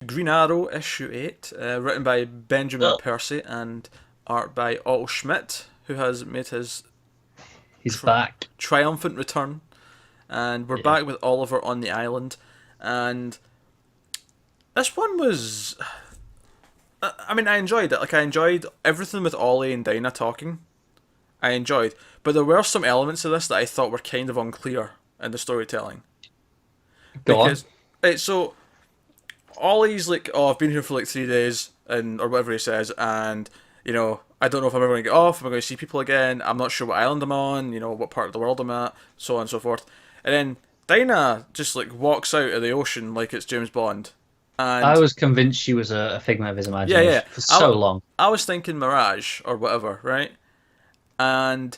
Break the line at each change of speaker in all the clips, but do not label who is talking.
Green Arrow issue 8, written by Benjamin Percy and art by Otto Schmidt, who has made his
He's back.
triumphant return. And we're back with Oliver on the island. And this one was... I mean, I enjoyed it. Like, I enjoyed everything with Ollie and Dinah talking. I enjoyed. But there were some elements of this that I thought were kind of unclear in the storytelling.
Go on.
So, Ollie's like, oh, I've been here for like 3 days, or whatever he says, and, you know, I don't know if I'm ever going to get off, if I'm going to see people again, I'm not sure what island I'm on, you know, what part of the world I'm at, so on and so forth. And then Dinah just like walks out of the ocean like it's James Bond. And
I was convinced she was a figment of his imagination for so long.
I was thinking Mirage or whatever, right? And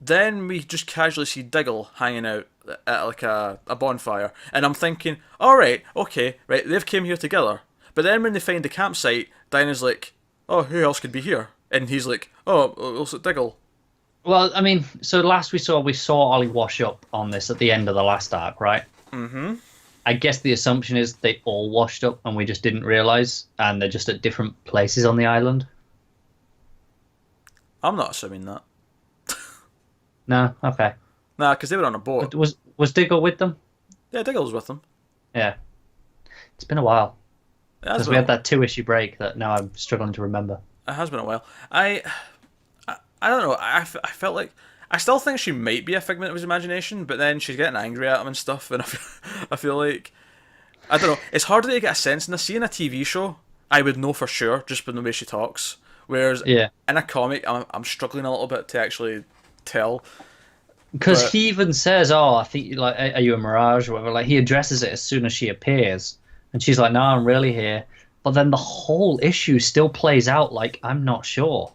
then we just casually see Diggle hanging out at like a bonfire, and I'm thinking, all right, okay, right, they've came here together. But then when they find the campsite, Dinah's like, oh, who else could be here? And he's like, oh, also Diggle.
Well, I mean, so last we saw Ollie wash up on this at the end of the last arc, right?
Mm-hmm.
I guess the assumption is they all washed up and we just didn't realise, and they're just at different places on the island.
I'm not assuming that.
No, okay.
Nah, because they were on a boat.
Was Diggle with them?
Yeah, Diggle was with them.
Yeah. It's been a while.
Because
we had that 2-issue break that now I'm struggling to remember.
It has been a while. I don't know. I felt like... I still think she might be a figment of his imagination, but then she's getting angry at him and stuff, and I feel like... I don't know. It's harder to get a sense in a TV show. I would know for sure, just by the way she talks. Whereas in a comic, I'm struggling a little bit to actually tell.
Because he even says, oh, I think, like, are you a mirage or whatever? Like, he addresses it as soon as she appears. And she's like, no, I'm really here. But then the whole issue still plays out like, I'm not sure.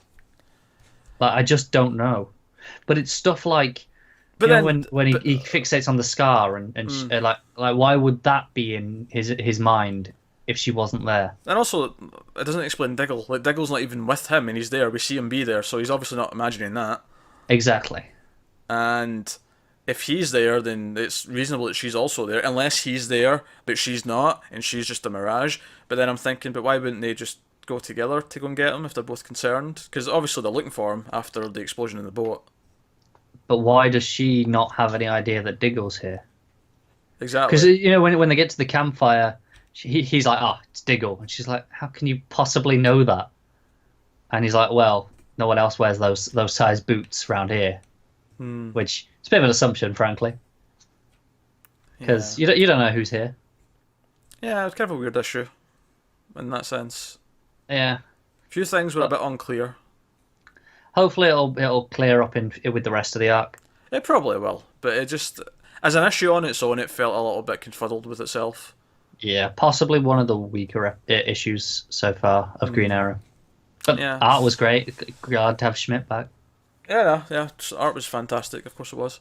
Like, I just don't know. But it's stuff like, when he fixates on the scar and like why would that be in his mind if she wasn't there?
And also, it doesn't explain Diggle. Like, Diggle's not even with him, and he's there. We see him be there, so he's obviously not imagining that.
Exactly.
And if he's there, then it's reasonable that she's also there, unless he's there, but she's not, and she's just a mirage. But then I'm thinking, but why wouldn't they just go together to go and get him if they're both concerned? Because obviously they're looking for him after the explosion in the boat.
But why does she not have any idea that Diggle's here?
Exactly.
Because, you know, when they get to the campfire, he's like, oh, it's Diggle. And she's like, how can you possibly know that? And he's like, well, no one else wears those size boots around here. Which is a bit of an assumption, frankly. Because you don't know who's here.
Yeah, it's kind of a weird issue in that sense.
Yeah.
A few things were a bit unclear.
Hopefully it'll clear up with the rest of the arc.
It probably will, but it just, as an issue on its own, it felt a little bit confuddled with itself.
Yeah, possibly one of the weaker issues so far of Green Arrow. But art was great. Glad to have Schmidt back.
Yeah, art was fantastic. Of course it was.